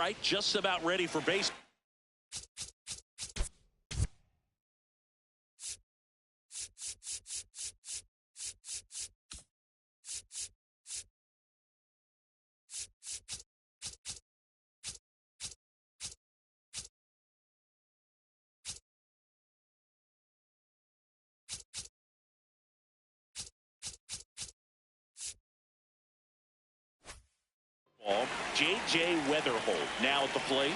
right, just about ready for base. J.J. Weatherholt now at the plate.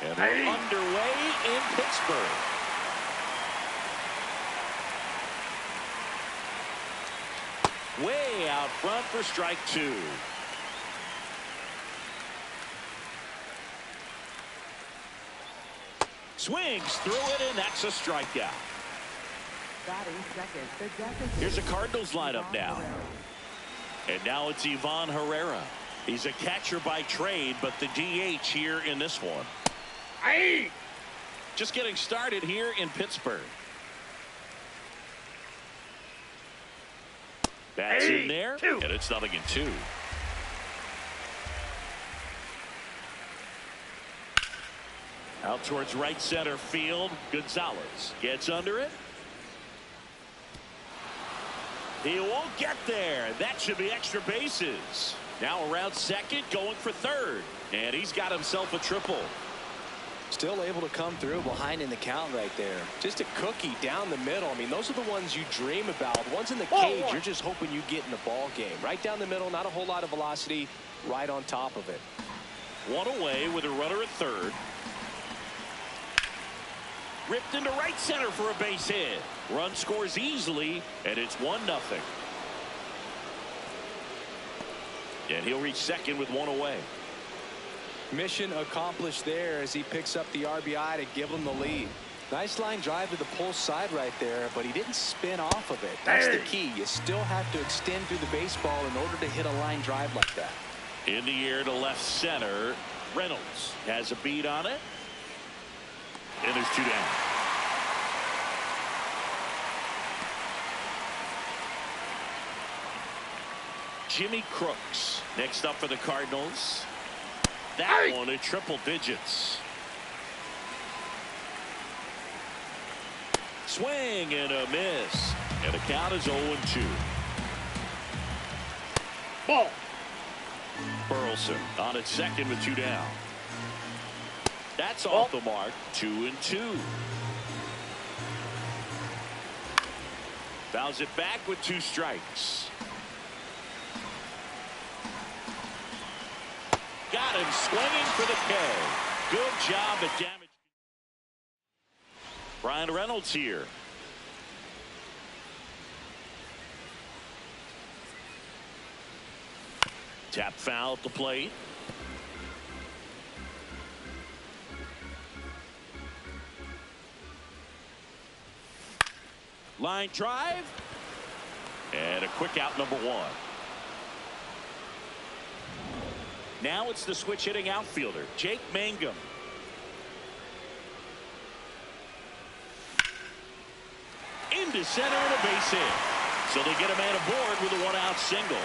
And they're underway in Pittsburgh. Way out front for strike two. Swings through it, and that's a strikeout. Here's a Cardinals lineup now. And now it's Ivan Herrera. He's a catcher by trade, but the DH here in this one. Just getting started here in Pittsburgh. That's in there, and it's 0-2. Out towards right center field. Gonzalez gets under it. He won't get there. That should be extra bases. Now around second, going for third. And he's got himself a triple. Still able to come through behind in the count right there. Just a cookie down the middle. I mean, those are the ones you dream about. Ones in the cage, you're just hoping you get in the ball game. Right down the middle, not a whole lot of velocity, right on top of it. One away with a runner at third. Ripped into right center for a base hit. Run scores easily, and it's 1-0. And he'll reach second with one away. Mission accomplished there as he picks up the RBI to give him the lead. Nice line drive to the pull side right there, but he didn't spin off of it. That's the key. You still have to extend through the baseball in order to hit a line drive like that. In the air to left center. Reynolds has a beat on it. And there's two down. Jimmy Crooks next up for the Cardinals. That one at triple digits. Swing and a miss. And the count is 0-2. Ball. Burleson on its second with two down. That's off the mark. 2-2. Fouls it back with two strikes. Got him swinging for the K. Good job at damage. Brian Reynolds here. Tap foul at the plate. Line drive. And a quick out, number one. Now it's the switch hitting outfielder, Jake Mangum. Into center and a base hit. So they get a man aboard with a one-out single.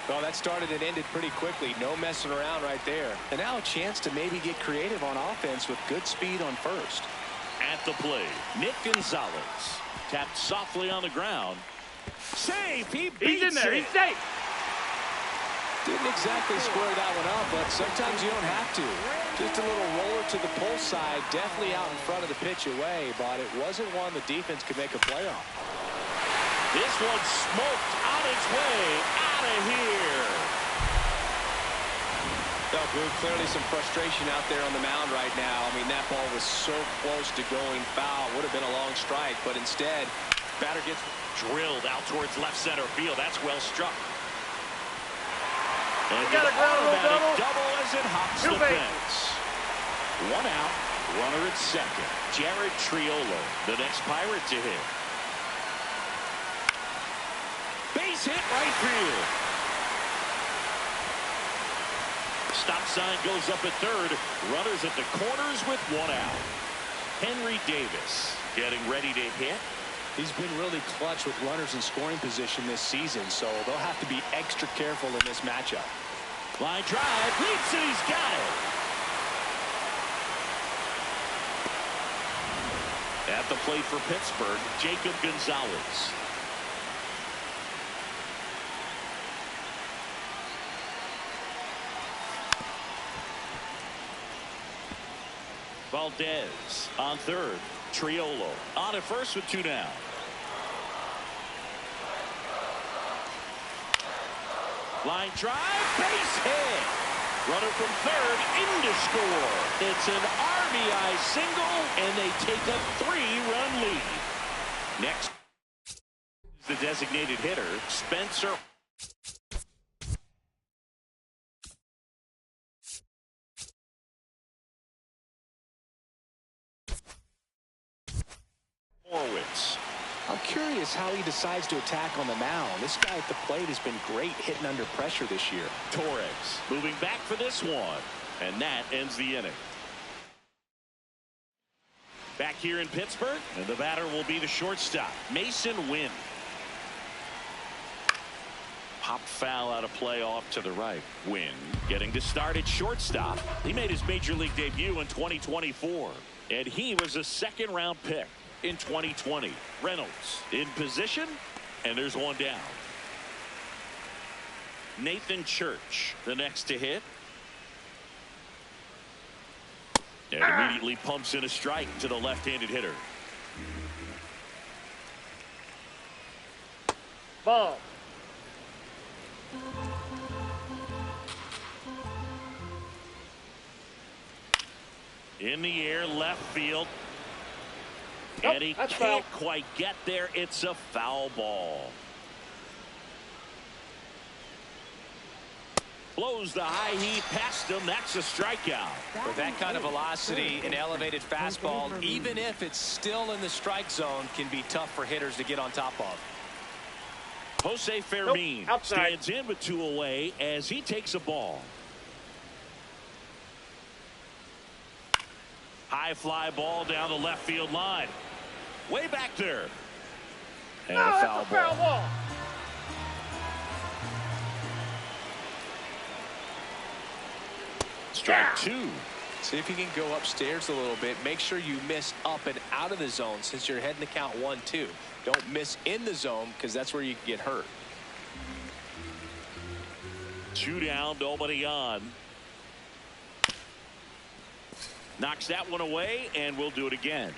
Well, that started and ended pretty quickly. No messing around right there. And now a chance to maybe get creative on offense with good speed on first. At the plate, Nick Gonzalez tapped softly on the ground. Save. He beats He's in there. it. He's safe. Didn't exactly square that one up, but sometimes you don't have to. Just a little roller to the pull side, definitely out in front of the pitch away, but it wasn't one the defense could make a play on. This one smoked on its way out of here. Well, Boone, clearly some frustration out there on the mound right now. I mean, that ball was so close to going foul. Would have been a long strike, but instead, batter gets drilled out towards left center field. That's well struck. And got a ground rule double as it hops the fence. One out, runner at second. Jared Triolo, the next Pirate to hit. Base hit right field. Stop sign goes up at third. Runners at the corners with one out. Henry Davis getting ready to hit. He's been really clutch with runners in scoring position this season, so they'll have to be extra careful in this matchup. Line drive, leaps and he's got it. At the plate for Pittsburgh, Jacob Gonzalez. Valdez on third. Triolo on at first with 2 down. Line drive, base hit. Runner from third in to score. It's an RBI single, and they take a 3-run lead. Next, the designated hitter, Spencer. I'm curious how he decides to attack on the mound. This guy at the plate has been great hitting under pressure this year. Torres moving back for this one, and that ends the inning. Back here in Pittsburgh, and the batter will be the shortstop, Mason Wynn. Pop foul out of play off to the right. Wynn getting to start at shortstop. He made his major league debut in 2024, and he was a second-round pick in 2020. Reynolds in position, and there's one down. Nathan Church the next to hit, and immediately pumps in a strike to the left-handed hitter. Ball. In the air, left field. Nope, And he that's can't foul. quite get there. It's a foul ball. Blows the high heat past him. That's a strikeout. With that kind of velocity, an elevated fastball, even if it's still in the strike zone, can be tough for hitters to get on top of. Jose Fermin outside. stands in with 2 away as he takes a ball. High fly ball down the left field line. Way back there. And a foul ball. Strike 2. See if you can go upstairs a little bit. Make sure you miss up and out of the zone since you're heading to count 1-2. Don't miss in the zone because that's where you can get hurt. 2 down, nobody on. Knocks that one away, and we'll do it again.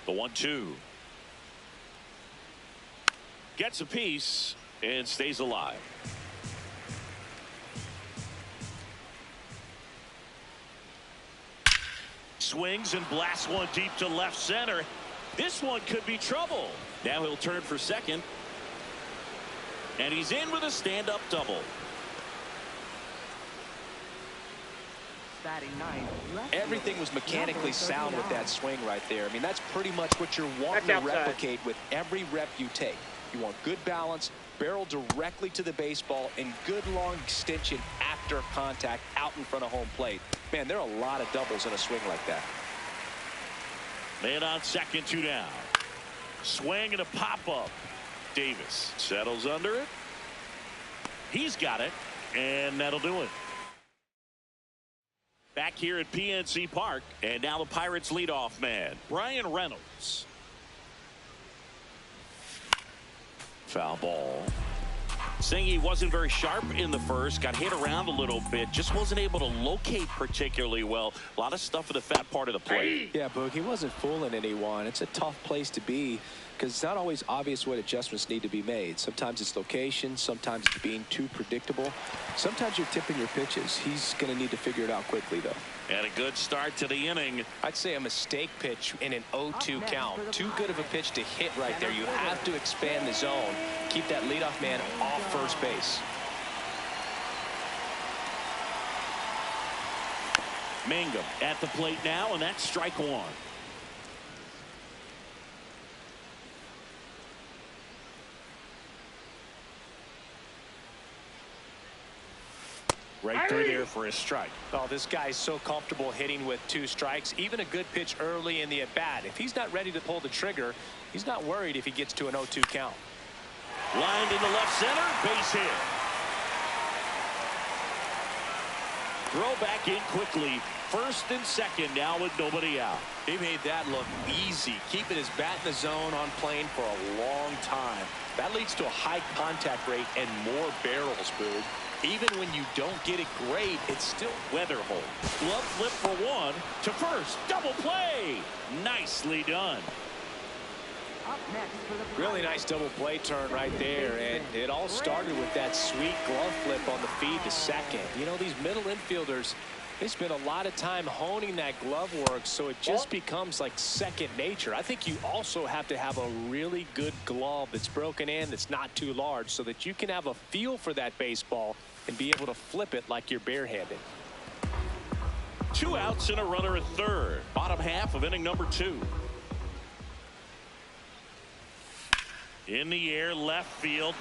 The 1-2. Gets a piece and stays alive. Swings and blasts one deep to left center. This one could be trouble. Now he'll turn for second. And he's in with a stand-up double. Everything was mechanically sound with that swing right there. I mean, that's pretty much what you're wanting to replicate with every rep you take. You want good balance, barrel directly to the baseball, and good long extension after contact out in front of home plate. Man, there are a lot of doubles in a swing like that. Man on second, 2 down. Swing and a pop-up. Davis settles under it. He's got it, and that'll do it. Back here at PNC Park, and now the Pirates leadoff man, Brian Reynolds. Foul ball. Saying he wasn't very sharp in the first, got hit around a little bit, just wasn't able to locate particularly well. A lot of stuff in the fat part of the plate. Yeah, Boog, he wasn't fooling anyone. It's a tough place to be because it's not always obvious what adjustments need to be made. Sometimes it's location, sometimes it's being too predictable. Sometimes you're tipping your pitches. He's going to need to figure it out quickly, though. And a good start to the inning. I'd say a mistake pitch in an 0-2 count. Too good of a pitch to hit right there. You have to expand the zone. Keep that leadoff man off first base. Mangum at the plate now, and that's strike 1. Right through there for a strike. Oh, this guy's so comfortable hitting with 2 strikes. Even a good pitch early in the at-bat. If he's not ready to pull the trigger, he's not worried if he gets to an 0-2 count. Lined in the left center, base hit. Throw back in quickly. First and second now with nobody out. He made that look easy, keeping his bat in the zone on plane for a long time. That leads to a high contact rate and more barrels, Boog. Even when you don't get it great, it's still Weatherholt. Glove flip for 1 to first. Double play. Nicely done. really nice double play turn right there, and it all started with that sweet glove flip on the feed to second. You know, these middle infielders, they spend a lot of time honing that glove work, so it just becomes like second nature. I think you also have to have a really good glove that's broken in, that's not too large, so that you can have a feel for that baseball and be able to flip it like you're barehanded. 2 outs and a runner at third. Bottom half of inning number 2. In the air, left field.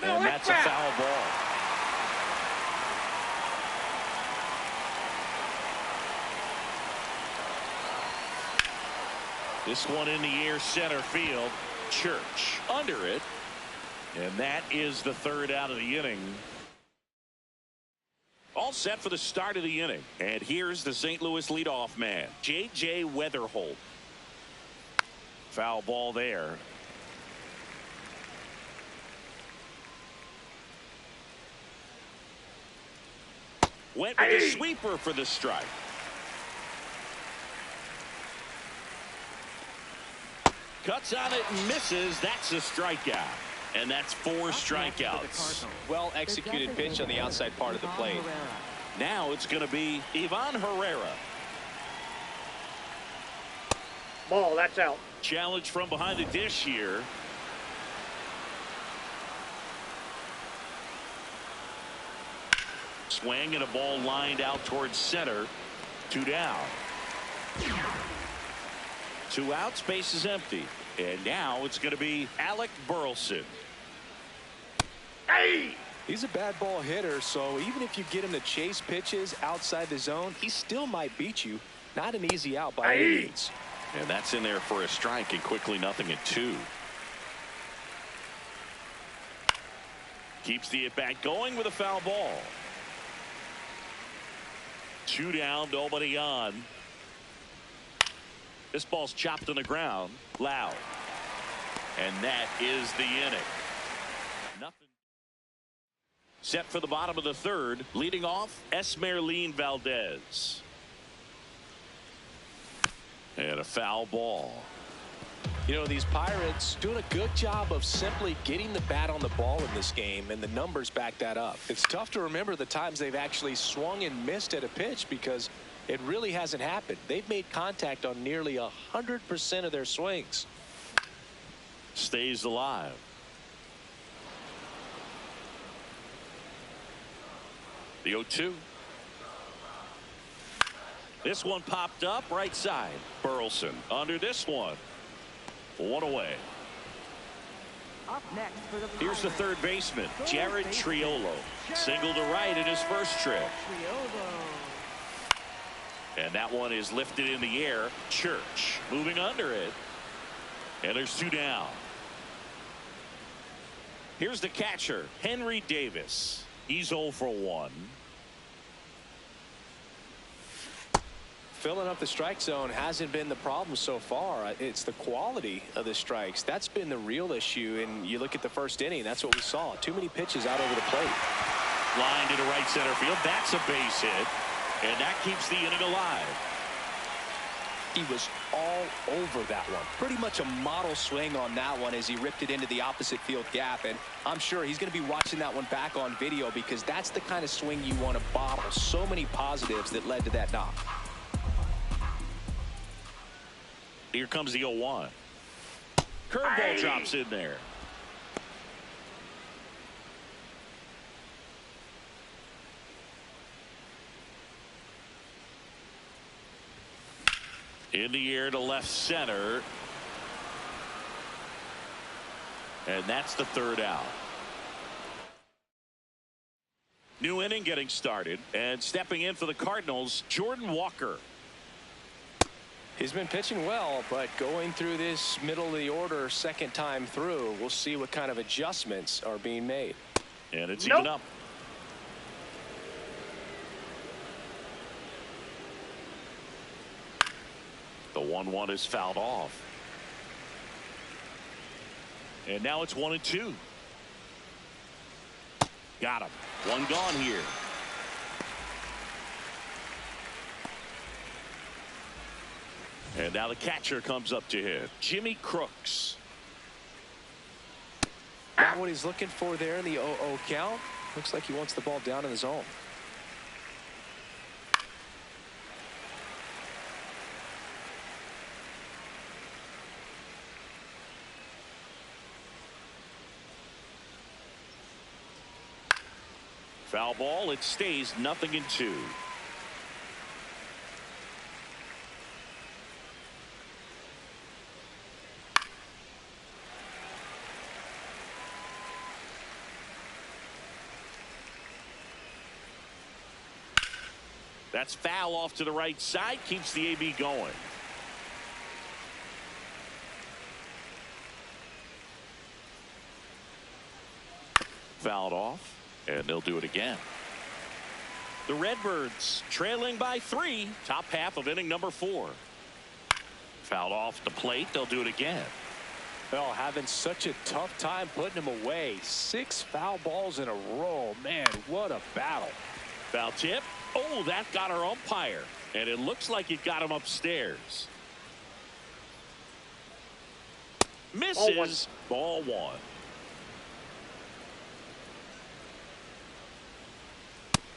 And that's a foul ball. This one in the air, center field. Church under it. And that is the third out of the inning. All set for the start of the inning. And here's the St. Louis leadoff man, J.J. Weatherholt. Foul ball there. Went with a sweeper for the strike. Cuts on it and misses. That's a strikeout. And that's 4 strikeouts. Well executed pitch on the outside part of the plate. Now it's going to be Ivan Herrera. Ball, that's out. Challenge from behind the dish here. Swing and a ball lined out towards center. 2 down. 2 outs, base is empty. And now it's going to be Alec Burleson. He's a bad ball hitter, so even if you get him to chase pitches outside the zone, he still might beat you. Not an easy out by any means. And that's in there for a strike, and quickly 0-2. Keeps the at-bat going with a foul ball. 2 down, nobody on. This ball's chopped on the ground. Loud. And that is the inning. Nothing. Set for the bottom of the third. Leading off, Esmeralyn Valdez. And a foul ball. You know, these Pirates doing a good job of simply getting the bat on the ball in this game, and the numbers back that up. It's tough to remember the times they've actually swung and missed at a pitch because it really hasn't happened. They've made contact on nearly 100% of their swings. Stays alive. The 0-2. This one popped up right side. Burleson under this one. 1 away. Up next for the Here's the third baseman, Jared Triolo. Single to right in his first trip. And that one is lifted in the air. Church moving under it. And there's 2 down. Here's the catcher, Henry Davis. He's 0 for 1. Filling up the strike zone hasn't been the problem so far. It's the quality of the strikes. That's been the real issue. And you look at the first inning, that's what we saw. Too many pitches out over the plate. Lined into right center field. That's a base hit. And that keeps the inning alive. He was all over that one. Pretty much a model swing on that one as he ripped it into the opposite field gap. And I'm sure he's going to be watching that one back on video because that's the kind of swing you want to bottle. So many positives that led to that knock. Here comes the 0-1. Curveball drops in there. In the air to left center. And that's the third out. New inning getting started, and stepping in for the Cardinals, Jordan Walker. He's been pitching well, but going through this middle of the order second time through, we'll see what kind of adjustments are being made. And it's even up. The 1-1 is fouled off. And now it's 1-2. Got him. One gone here. And now the catcher comes up to hit. Jimmy Crooks. Not what he's looking for there in the 0-0 count. Looks like he wants the ball down in the zone. Foul ball. It stays 0-2. That's foul off to the right side. Keeps the AB going. Fouled off. And they'll do it again. The Redbirds trailing by 3. Top half of inning number 4. Fouled off the plate. They'll do it again. Well, having such a tough time putting him away. 6 foul balls in a row. Man, what a battle. Foul tip. Oh, that got our umpire. And it looks like it got him upstairs. Misses. Ball 1.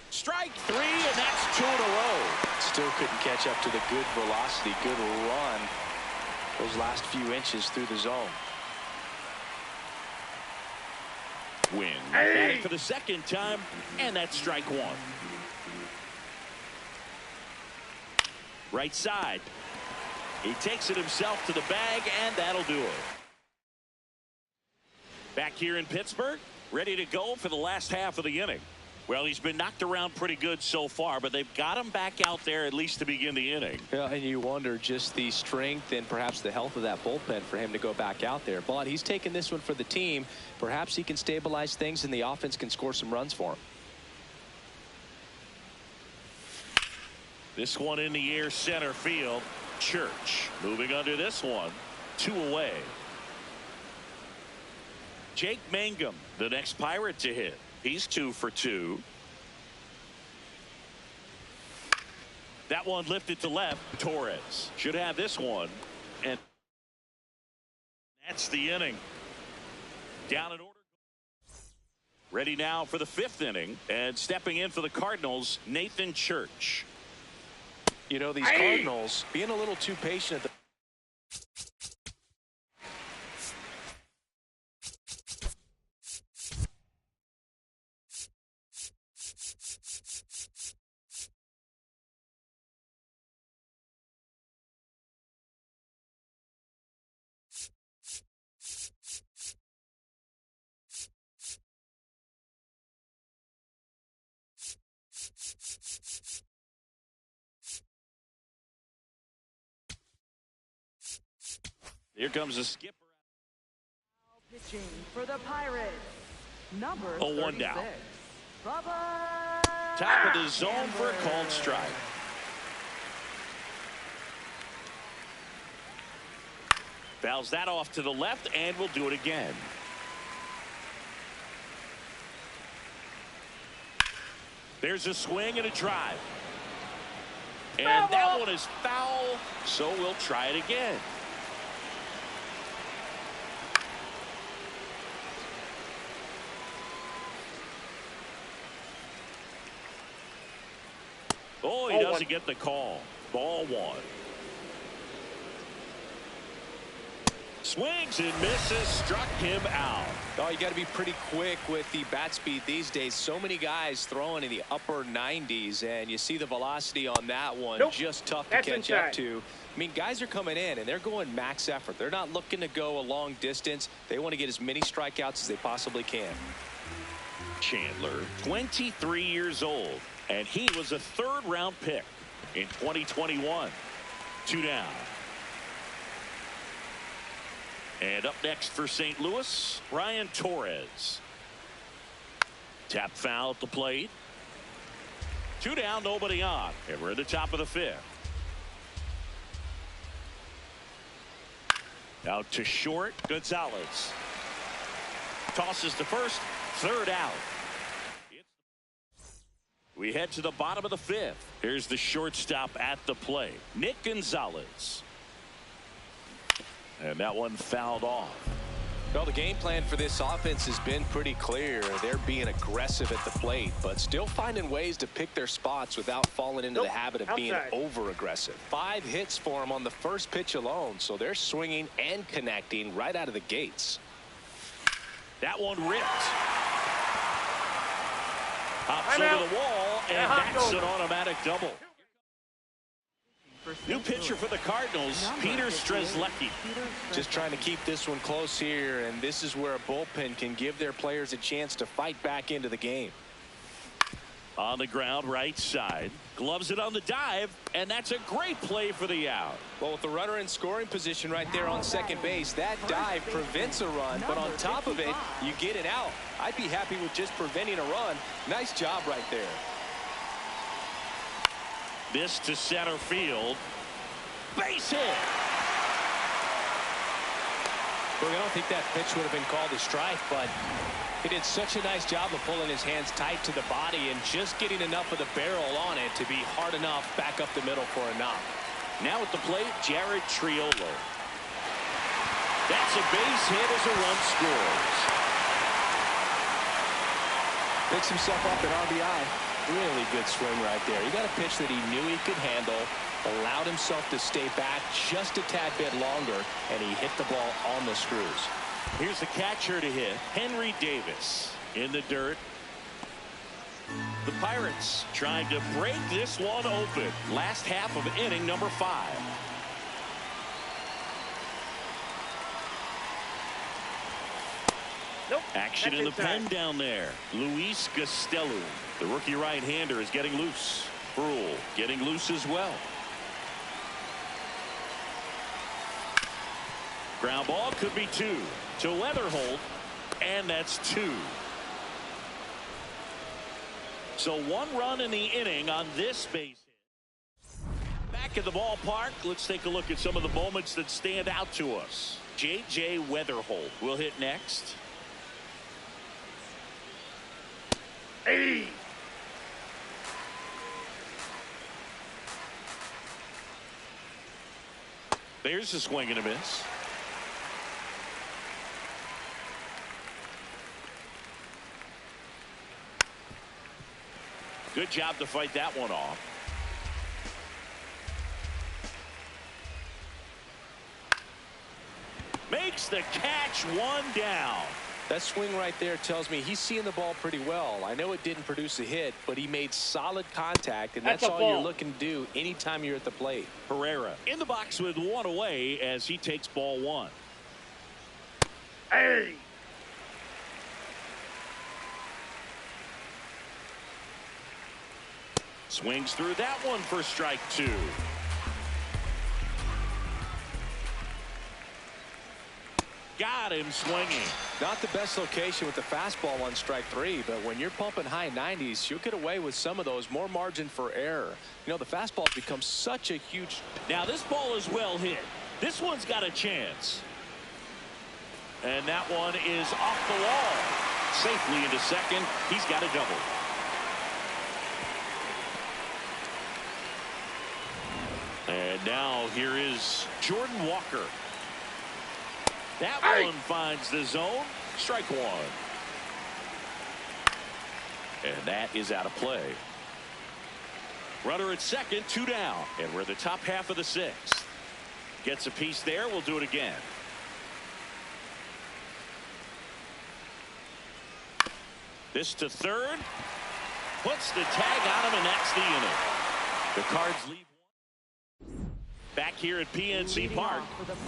Strike 3, and that's 2 in a row. Still couldn't catch up to the good velocity, good run those last few inches through the zone. Win. Batting for the second time, and that's strike 1. Right side. He takes it himself to the bag, and that'll do it. Back here in Pittsburgh, ready to go for the last half of the inning. Well, he's been knocked around pretty good so far, but they've got him back out there at least to begin the inning. Yeah, and you wonder just the strength and perhaps the health of that bullpen for him to go back out there. But he's taking this one for the team. Perhaps he can stabilize things and the offense can score some runs for him. This one in the air, center field. Church moving under this one. 2 away. Jake Mangum, the next Pirate to hit. He's 2 for 2. That one lifted to left. Torres should have this one. And that's the inning. Down in order. Ready now for the 5th inning. And stepping in for the Cardinals, Nathan Church. You know, these Cardinals being a little too patient at the Here comes the skipper. Pitching for the Pirates, number 0-1 down. 36, Bubba. Top of the zone for a called strike. Fouls that off to the left, and we'll do it again. There's a swing and a drive. And that one is foul, so we'll try it again. Oh, he doesn't get the call. Ball 1. Swings and misses, struck him out. Oh, you got to be pretty quick with the bat speed these days. So many guys throwing in the upper 90s, and you see the velocity on that one. Just tough to catch up to. I mean, guys are coming in, and they're going max effort. They're not looking to go a long distance. They want to get as many strikeouts as they possibly can. Chandler, 23 years old, and he was a third-round pick in 2021. 2 down. And up next for St. Louis, Ryan Torres. Tap foul at the plate. 2 down, nobody on, and we're at the top of the 5th. Out to short, Gonzalez. Tosses to first, 3rd out. We head to the bottom of the 5th. Here's the shortstop at the plate, Nick Gonzalez. And that one fouled off. Well, the game plan for this offense has been pretty clear. They're being aggressive at the plate, but still finding ways to pick their spots without falling into the habit of being over-aggressive. 5 hits for them on the first pitch alone, so they're swinging and connecting right out of the gates. That one ripped. Hops over the wall, and that's an automatic double. New pitcher for the Cardinals, Peter Strzelecki. Just trying to keep this one close here, and this is where a bullpen can give their players a chance to fight back into the game. On the ground, right side. Gloves it on the dive, and that's a great play for the out. Well, with the runner in scoring position right there on second base, that dive prevents a run, but on top of it, you get it out. I'd be happy with just preventing a run. Nice job right there. This to center field. Base hit. Well, I don't think that pitch would have been called a strike, but he did such a nice job of pulling his hands tight to the body and just getting enough of the barrel on it to be hard enough back up the middle for a knock. Now at the plate, Jared Triolo. That's a base hit as a run scores. Picks himself up at RBI. Really good swing right there. He got a pitch that he knew he could handle, allowed himself to stay back just a tad bit longer, and he hit the ball on the screws. Here's the catcher to hit, Henry Davis. In the dirt. The Pirates trying to break this one open. Last half of inning number 5. Nope. Action in the pen down there. Luis Gastelum, the rookie right-hander, is getting loose. Brule getting loose as well. Ground ball could be 2 to Leatherholt, and that's 2. So 1 run in the inning on this base hit. Back at the ballpark, let's take a look at some of the moments that stand out to us. J.J. Weatherholt will hit next. Hey. There's a swing and a miss. Good job to fight that one off. Makes the catch, 1 down. That swing right there tells me he's seeing the ball pretty well. I know it didn't produce a hit, but he made solid contact, and that's all you're looking to do anytime you're at the plate. Herrera in the box with 1 away as he takes ball 1. Hey. Swings through that one for strike 2. Got him swinging. Not the best location with the fastball on strike 3, but when you're pumping high 90s, you'll get away with some of those. More margin for error. You know, the fastball has become such a huge. Now this ball is well hit. This one's got a chance. And that one is off the wall. Safely into second. He's got a double. And now here is Jordan Walker. That one finds the zone. Strike 1. And that is out of play. Runner at second, 2 down. And we're in the top half of the 6th. Gets a piece there. We'll do it again. This to third. Puts the tag on him, and that's the inning. The Cards leave. Back here at PNC Park,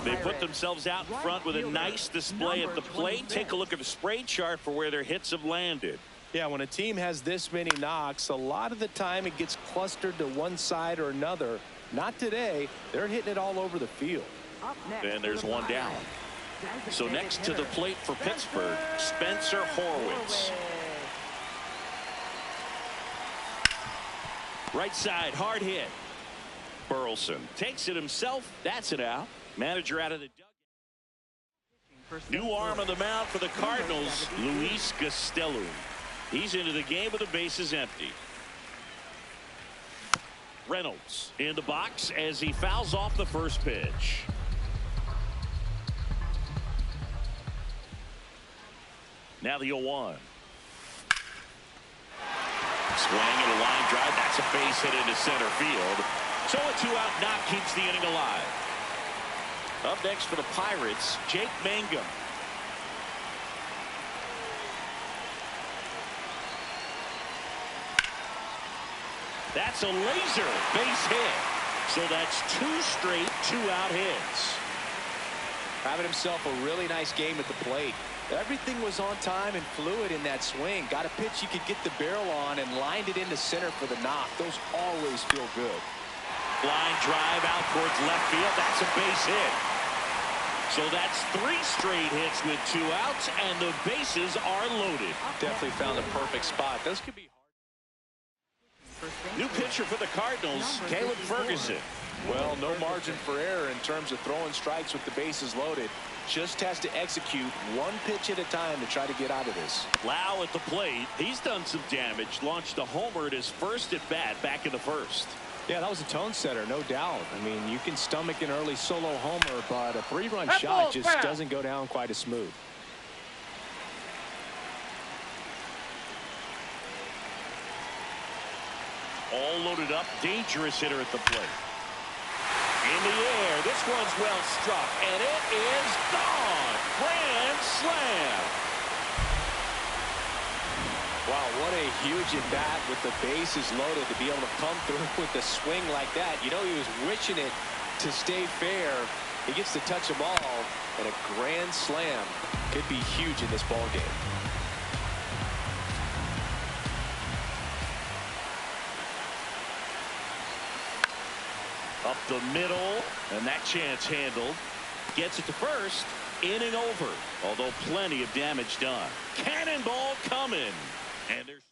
they put themselves out in front with a nice display at the plate. Take a look at the spray chart for where their hits have landed. Yeah, when a team has this many knocks, a lot of the time it gets clustered to one side or another. Not today. They're hitting it all over the field. Up next And there's for the one down. Pirates, So next to the plate for Pittsburgh, Spencer Horwitz. Right side, hard hit. Burleson takes it himself. That's it out. Manager out of the dugout. New arm on the mound for the Cardinals, Luis Castello. He's into the game with the bases empty. Reynolds in the box as he fouls off the first pitch. Now the 0-1. Swing and a line drive. That's a base hit into center field. So a 2-out knock keeps the inning alive. Up next for the Pirates, Jake Mangum. That's a laser base hit. So that's 2 straight 2-out hits. Having himself a really nice game at the plate. Everything was on time and fluid in that swing. Got a pitch you could get the barrel on and lined it into center for the knock. Those always feel good. Line drive out towards left field. That's a base hit. So that's 3 straight hits with 2 outs, and the bases are loaded. Definitely found a perfect spot. Those could be hard. New pitcher for the Cardinals, Caleb Ferguson. Well, no margin for error in terms of throwing strikes with the bases loaded. Just has to execute one pitch at a time to try to get out of this. Lau at the plate. He's done some damage. Launched a homer at his first at bat back in the first. Yeah, that was a tone setter, no doubt. I mean, you can stomach an early solo homer, but a 3-run shot just doesn't go down quite as smooth. All loaded up. Dangerous hitter at the plate. In the air. This one's well struck, and it is gone. Grand slam. Wow, what a huge at bat with the bases loaded to be able to come through with a swing like that. You know, he was wishing it to stay fair. He gets to touch the ball, and a grand slam could be huge in this ball game. Up the middle, and that chance handled. Gets it to first. Inning over, although plenty of damage done. Cannonball coming. And there's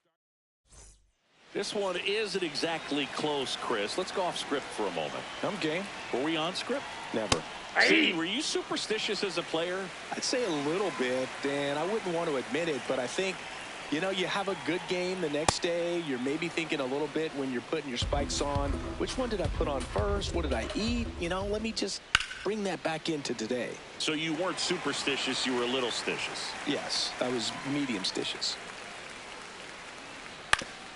this one isn't exactly close, Chris. Let's go off script for a moment. I'm game. Were we on script? Never. See, were you superstitious as a player? I'd say a little bit, and I wouldn't want to admit it, but I think, you know, you have a good game the next day. You're maybe thinking a little bit when you're putting your spikes on. Which one did I put on first? What did I eat? You know, let me just bring that back into today. So you weren't superstitious, you were a little stitious. Yes, I was medium stitious.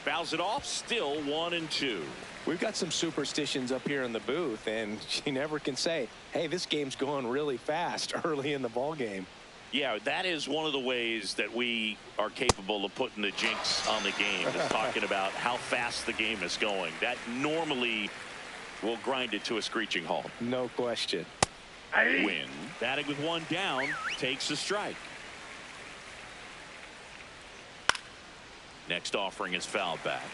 Fouls it off, still 1-2. We've got some superstitions up here in the booth, and you never can say, hey, this game's going really fast early in the ball game. Yeah, that is one of the ways that we are capable of putting the jinx on the game, is talking about how fast the game is going. That normally will grind it to a screeching halt. No question. Win. Batting with 1 down, takes a strike. Next offering is fouled back.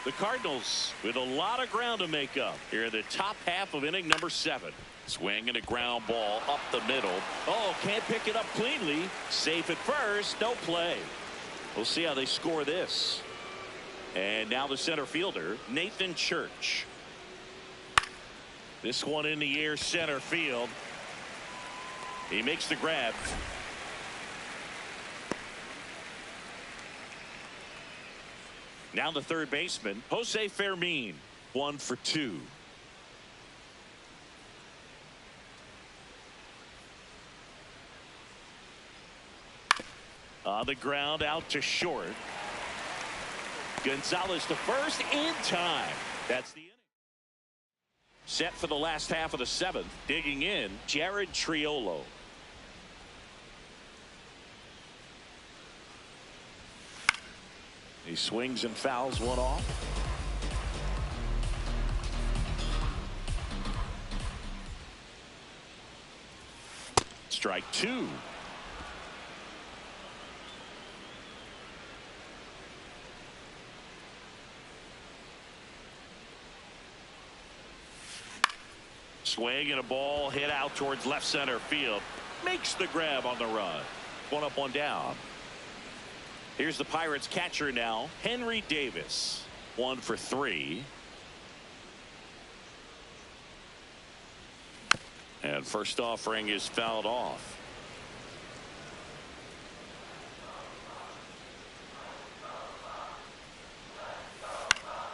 The Cardinals with a lot of ground to make up here in the top half of inning number 7. Swing and a ground ball up the middle. Oh, can't pick it up cleanly. Safe at first. No play. We'll see how they score this. And now the center fielder, Nathan Church. This one in the air, center field. He makes the grab. Now the third baseman, Jose Fermin, 1 for 2. On the ground, out to short. Gonzalez to first in time. That's the inning. Set for the last half of the 7th. Digging in, Jared Triolo. He swings and fouls one off. Strike 2. Swing and a ball hit out towards left center field. Makes the grab on the run. One up, one down. Here's the Pirates catcher now, Henry Davis. 1 for 3. And first offering is fouled off.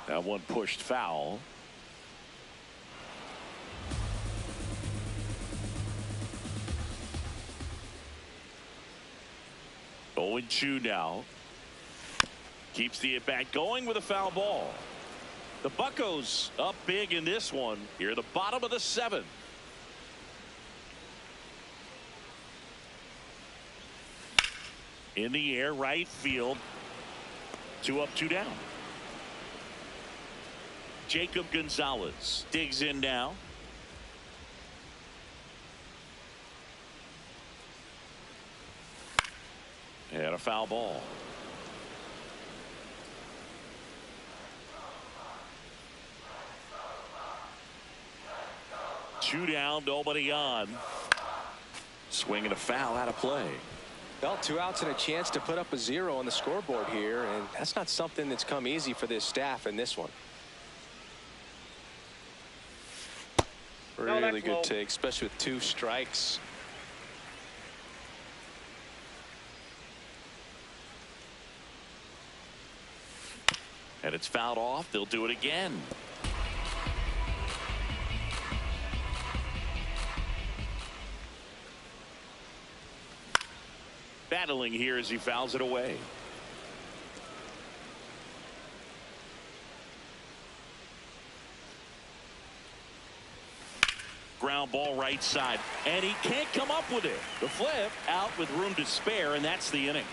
That one pushed foul. 0-2 now. Keeps the at-bat going with a foul ball. The Buccos up big in this one. Here at the bottom of the 7th. In the air, right field. 2 up, 2 down. Jacob Gonzalez digs in now. And a foul ball. Two down, nobody on. Swing and a foul out of play. Well, 2 outs and a chance to put up a 0 on the scoreboard here, and that's not something that's come easy for this staff in this one. Really good take, especially with 2 strikes. And it's fouled off. They'll do it again. Battling here as he fouls it away. Ground ball right side, and he can't come up with it. The flip out with room to spare, and that's the inning.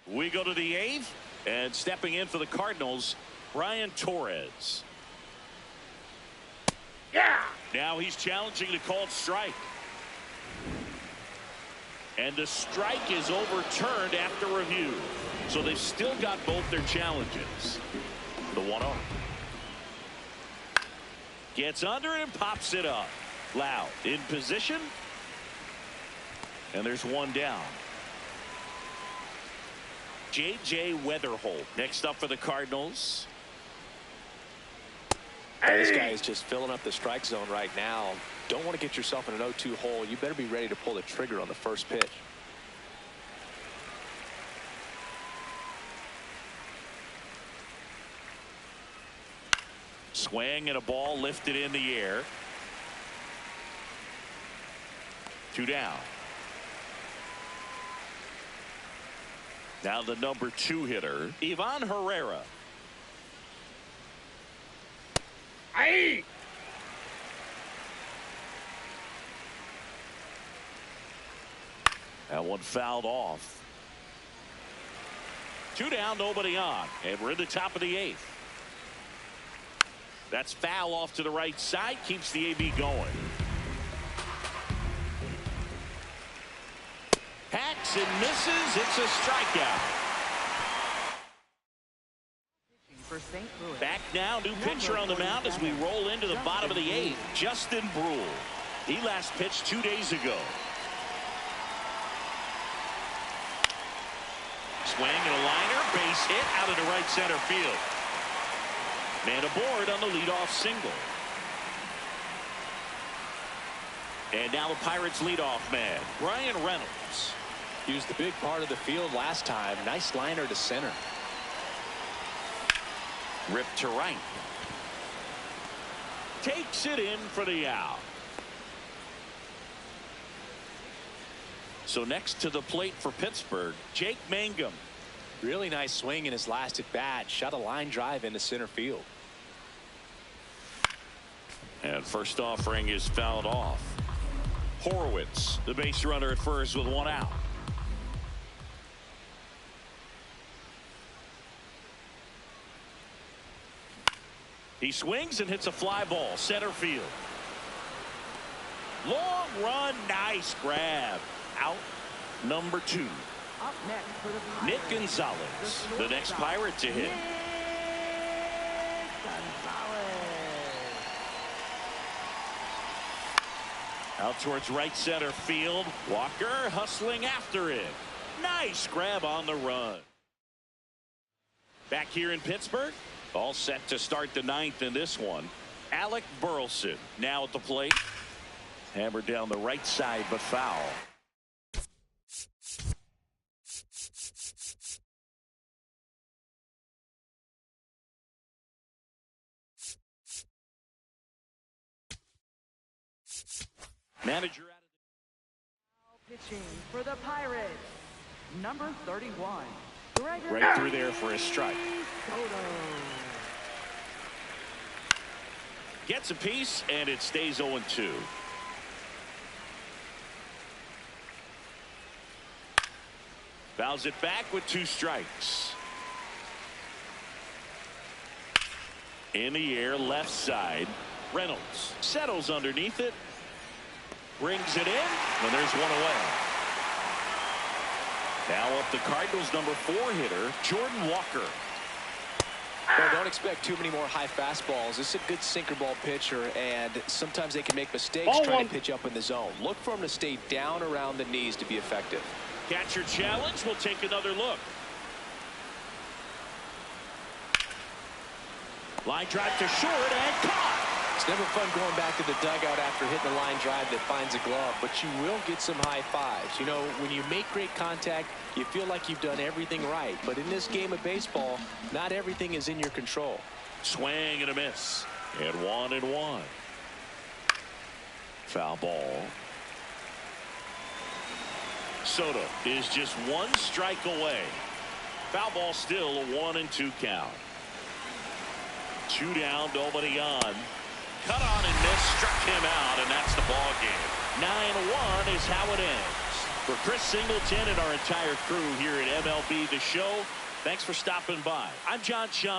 We go to the 8th, and stepping in for the Cardinals, Brian Torres. Yeah. Now he's challenging the called strike. And the strike is overturned after review. So they've still got both their challenges. The 1-0. Gets under it and pops it up. Loud in position. And there's 1 down. J.J. Weatherholt next up for the Cardinals. This guy is just filling up the strike zone right now. Don't want to get yourself in an 0-2 hole. You better be ready to pull the trigger on the first pitch. Swing and a ball lifted in the air. 2 down. Now the number 2 hitter, Ivan Herrera. Aye. That one fouled off. 2 down, nobody on, and we're in the top of the 8th. That's foul off to the right side, keeps the AB going. Hacks and misses. It's a strikeout. For St. Louis. Back now, new pitcher on the mound as we roll into the bottom of the 8th. Justin Brule. He last pitched 2 days ago. Swing and a liner, base hit out into right center field. Man aboard on the leadoff single. And now the Pirates leadoff man, Brian Reynolds. Used the big part of the field last time. Nice liner to center. Ripped to right. Takes it in for the out. So next to the plate for Pittsburgh, Jake Mangum. Really nice swing in his last at bat. Shot a line drive into center field. And first offering is fouled off. Horowitz, the base runner at first with 1 out. He swings and hits a fly ball center field. Long run, nice grab. Out number 2. Up next for the Pirates, Nick Gonzalez, the next Pirate to hit. Nick Gonzalez. Out towards right center field. Walker hustling after it. Nice grab on the run. Back here in Pittsburgh, all set to start the ninth in this one. Alec Burleson now at the plate. Hammered down the right side, but foul. Manager out of Now pitching for the Pirates, number 31. right through there for a strike. Gets a piece, and it stays 0-2. Fouls it back with 2 strikes. In the air, left side. Reynolds settles underneath it. Brings it in, and there's one away. Now up the Cardinals' number 4 hitter, Jordan Walker. Well, don't expect too many more high fastballs. This is a good sinker ball pitcher, and sometimes they can make mistakes trying to pitch up in the zone. Look for him to stay down around the knees to be effective. Catcher challenge. We'll take another look. Line drive to short and caught. It's never fun going back to the dugout after hitting a line drive that finds a glove, but you will get some high fives. You know, when you make great contact, you feel like you've done everything right. But in this game of baseball, not everything is in your control. Swing and a miss. And 1-1. Foul ball. Soto is just 1 strike away. Foul ball, still a 1-2 count. 2 down, nobody on. Cut on and miss, struck him out, and that's the ball game. 9-1 is how it ends. For Chris Singleton and our entire crew here at MLB The Show, thanks for stopping by. I'm John Sean.